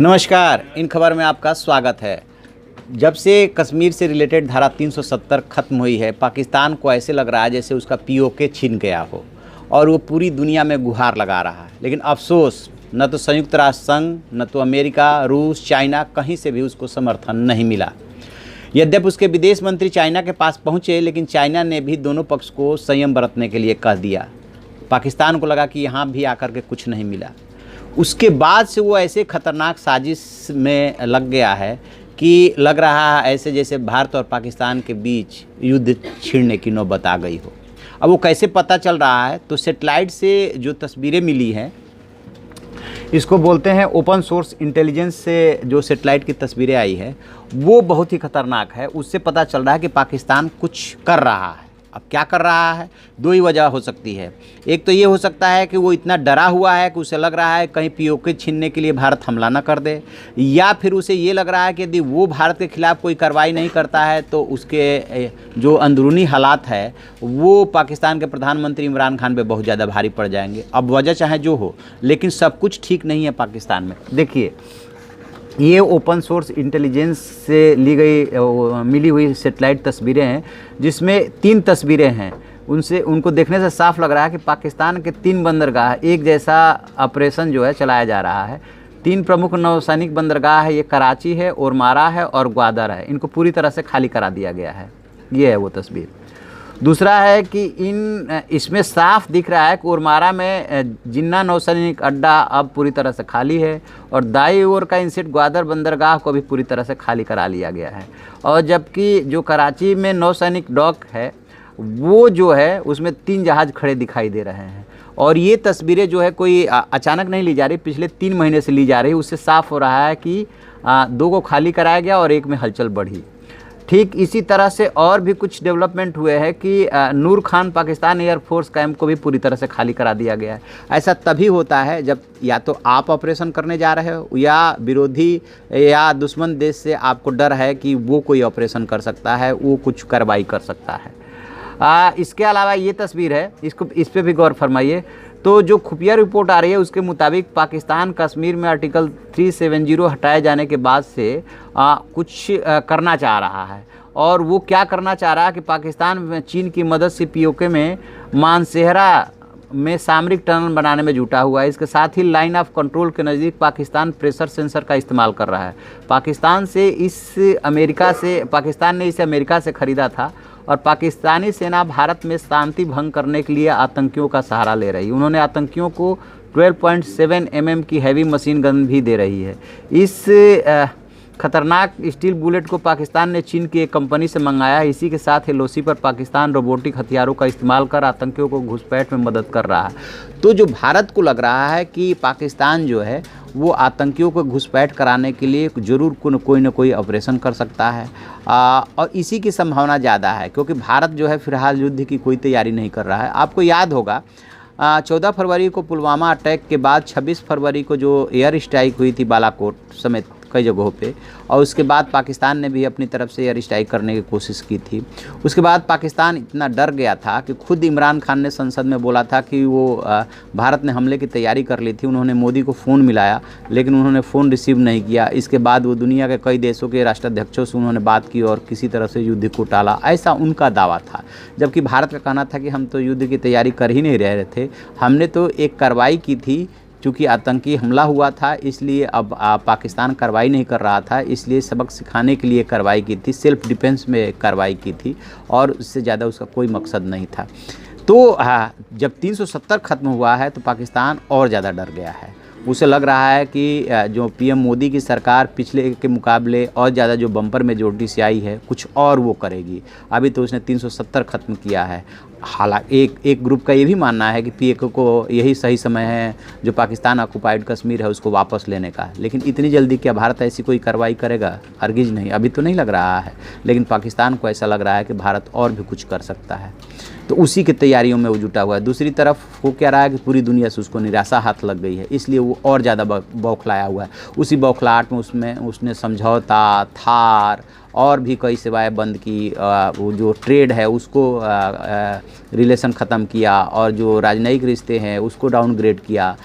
नमस्कार, इन खबर में आपका स्वागत है। जब से कश्मीर से रिलेटेड धारा 370 खत्म हुई है, पाकिस्तान को ऐसे लग रहा है जैसे उसका पीओके छिन गया हो और वो पूरी दुनिया में गुहार लगा रहा है। लेकिन अफसोस, न तो संयुक्त राष्ट्र संघ, न तो अमेरिका, रूस, चाइना, कहीं से भी उसको समर्थन नहीं मिला। यद्यपि उसके विदेश मंत्री चाइना के पास पहुँचे, लेकिन चाइना ने भी दोनों पक्ष को संयम बरतने के लिए कह दिया। पाकिस्तान को लगा कि यहाँ भी आकर के कुछ नहीं मिला। उसके बाद से वो ऐसे खतरनाक साजिश में लग गया है कि लग रहा है ऐसे जैसे भारत और पाकिस्तान के बीच युद्ध छिड़ने की नौबत आ गई हो। अब वो कैसे पता चल रहा है, तो सेटेलाइट से जो तस्वीरें मिली हैं, इसको बोलते हैं ओपन सोर्स इंटेलिजेंस से जो सेटेलाइट की तस्वीरें आई है, वो बहुत ही खतरनाक है। उससे पता चल रहा है कि पाकिस्तान कुछ कर रहा है। अब क्या कर रहा है, दो ही वजह हो सकती है। एक तो ये हो सकता है कि वो इतना डरा हुआ है कि उसे लग रहा है कहीं पीओके छीनने के लिए भारत हमला ना कर दे, या फिर उसे ये लग रहा है कि यदि वो भारत के खिलाफ कोई कार्रवाई नहीं करता है तो उसके जो अंदरूनी हालात है वो पाकिस्तान के प्रधानमंत्री इमरान खान पे बहुत ज़्यादा भारी पड़ जाएंगे। अब वजह चाहे जो हो, लेकिन सब कुछ ठीक नहीं है पाकिस्तान में। देखिए, ये ओपन सोर्स इंटेलिजेंस से मिली हुई सेटेलाइट तस्वीरें हैं, जिसमें 3 तस्वीरें हैं। उनको देखने से साफ लग रहा है कि पाकिस्तान के 3 बंदरगाह एक जैसा ऑपरेशन जो है चलाया जा रहा है। 3 प्रमुख नौसैनिक बंदरगाह है, ये कराची है, ओरमारा है और ग्वादर है। इनको पूरी तरह से खाली करा दिया गया है। ये है वो तस्वीर। दूसरा है कि इसमें साफ दिख रहा है कि ओरमारा में जिन्ना नौसैनिक अड्डा अब पूरी तरह से खाली है, और दाई ओर का इंसेट ग्वादर बंदरगाह को भी पूरी तरह से खाली करा लिया गया है। और जबकि जो कराची में नौसैनिक डॉक है, वो जो है उसमें 3 जहाज़ खड़े दिखाई दे रहे हैं। और ये तस्वीरें जो है कोई अचानक नहीं ली जा रही, पिछले 3 महीने से ली जा रही। उससे साफ हो रहा है कि 2 को खाली कराया गया और 1 में हलचल बढ़ी। ठीक इसी तरह से और भी कुछ डेवलपमेंट हुए हैं कि नूर खान पाकिस्तान एयरफोर्स कैंप को भी पूरी तरह से खाली करा दिया गया है। ऐसा तभी होता है जब या तो आप ऑपरेशन करने जा रहे हो, या विरोधी या दुश्मन देश से आपको डर है कि वो कोई ऑपरेशन कर सकता है, वो कुछ कार्रवाई कर सकता है। इसके अलावा ये तस्वीर है, इस पर भी गौर फरमाइए। तो जो खुफिया रिपोर्ट आ रही है उसके मुताबिक पाकिस्तान कश्मीर में आर्टिकल 370 हटाए जाने के बाद से कुछ करना चाह रहा है। और वो क्या करना चाह रहा है कि पाकिस्तान में चीन की मदद से पीओके में मानसेहरा में सामरिक टनल बनाने में जुटा हुआ है। इसके साथ ही लाइन ऑफ कंट्रोल के नज़दीक पाकिस्तान प्रेशर सेंसर का इस्तेमाल कर रहा है। पाकिस्तान ने इसे अमेरिका से ख़रीदा था, और पाकिस्तानी सेना भारत में शांति भंग करने के लिए आतंकियों का सहारा ले रही है। उन्होंने आतंकियों को 12.7 mm की हैवी मशीन गन भी दे रही है। इस खतरनाक स्टील बुलेट को पाकिस्तान ने चीन की एक कंपनी से मंगाया है। इसी के साथ एलओसी पर पाकिस्तान रोबोटिक हथियारों का इस्तेमाल कर आतंकियों को घुसपैठ में मदद कर रहा है। तो जो भारत को लग रहा है कि पाकिस्तान जो है वो आतंकियों को घुसपैठ कराने के लिए ज़रूर कोई न कोई ऑपरेशन कर सकता है, और इसी की संभावना ज़्यादा है, क्योंकि भारत जो है फिलहाल युद्ध की कोई तैयारी नहीं कर रहा है। आपको याद होगा 14 फरवरी को पुलवामा अटैक के बाद 26 फरवरी को जो एयर स्ट्राइक हुई थी बालाकोट समेत कई जगहों पे, और उसके बाद पाकिस्तान ने भी अपनी तरफ से एयर स्ट्राइक करने की कोशिश की थी। उसके बाद पाकिस्तान इतना डर गया था कि खुद इमरान खान ने संसद में बोला था कि वो भारत ने हमले की तैयारी कर ली थी। उन्होंने मोदी को फ़ोन मिलाया, लेकिन उन्होंने फ़ोन रिसीव नहीं किया। इसके बाद वो दुनिया के कई देशों के राष्ट्राध्यक्षों से उन्होंने बात की और किसी तरह से युद्ध को टाला, ऐसा उनका दावा था। जबकि भारत का कहना था कि हम तो युद्ध की तैयारी कर ही नहीं रहे थे, हमने तो एक कार्रवाई की थी। चूँकि आतंकी हमला हुआ था, इसलिए अब पाकिस्तान कार्रवाई नहीं कर रहा था, इसलिए सबक सिखाने के लिए कार्रवाई की थी, सेल्फ डिफेंस में कार्रवाई की थी, और उससे ज़्यादा उसका कोई मकसद नहीं था। तो जब 370 ख़त्म हुआ है तो पाकिस्तान और ज़्यादा डर गया है। उसे लग रहा है कि जो पीएम मोदी की सरकार पिछले के मुकाबले और ज़्यादा जो बम्पर मेजॉरिटी से आई है, कुछ और वो करेगी। अभी तो उसने 370 ख़त्म किया है। हालांकि एक ग्रुप का ये भी मानना है कि पीएके को यही सही समय है जो पाकिस्तान ऑक्युपाइड कश्मीर है उसको वापस लेने का। लेकिन इतनी जल्दी क्या भारत ऐसी कोई कार्रवाई करेगा? हरगिज़ नहीं, अभी तो नहीं लग रहा है। लेकिन पाकिस्तान को ऐसा लग रहा है कि भारत और भी कुछ कर सकता है, तो उसी की तैयारियों में वो जुटा हुआ है। दूसरी तरफ वो कह रहा है कि पूरी दुनिया से उसको निराशा हाथ लग गई है, इसलिए वो और ज़्यादा बौखलाया हुआ है। उसी बौखलाहट में उसने समझौता, थार और भी कई सेवाएं बंद की, वो जो ट्रेड है उसको रिलेशन ख़त्म किया, और जो राजनयिक रिश्ते हैं उसको डाउनग्रेड किया।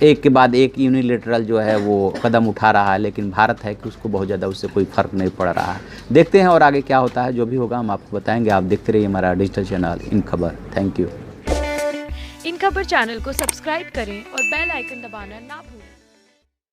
एक के बाद एक यूनिलेटरल जो है वो कदम उठा रहा है, लेकिन भारत है कि उसको बहुत ज़्यादा उससे कोई फ़र्क नहीं पड़ रहा है। देखते हैं और आगे क्या होता है, जो भी होगा हम आपको बताएंगे। आप देखते रहिए हमारा डिजिटल चैनल इन खबर। Thank you. इन खबर चैनल को सब्सक्राइब करें और बेल आइकन दबाना ना भूलें।